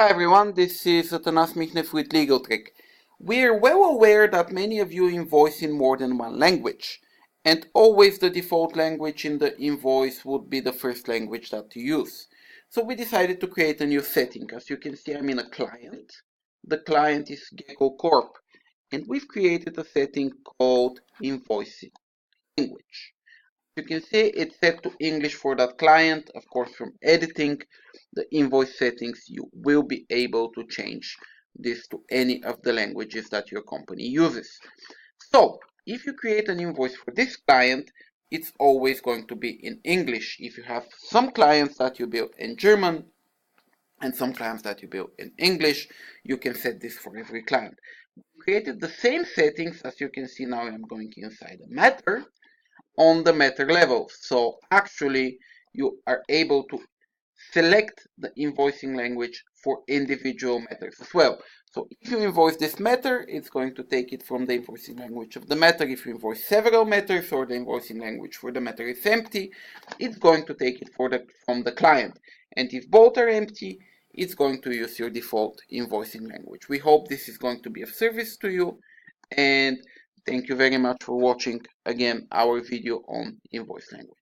Hi everyone, this is Atanas Michnev with LegalTrek. We're well aware that many of you invoice in more than one language, and always the default language in the invoice would be the first language that you use. So we decided to create a new setting. As you can see, I'm in a client. The client is Gecko Corp, and we've created a setting called Invoicing language. You can see it's set to English for that client. Of course, from editing the invoice settings, you will be able to change this to any of the languages that your company uses. So, if you create an invoice for this client, it's always going to be in English. If you have some clients that you build in German and some clients that you build in English, you can set this for every client. We created the same settings. As you can see now, I'm going inside a matter on the matter level. So actually you are able to select the invoicing language for individual matters as well. So if you invoice this matter, it's going to take it from the invoicing language of the matter. If you invoice several matters or the invoicing language for the matter is empty, it's going to take it from the client. And if both are empty, it's going to use your default invoicing language. We hope this is going to be of service to you, and thank you very much for watching again our video on invoice language.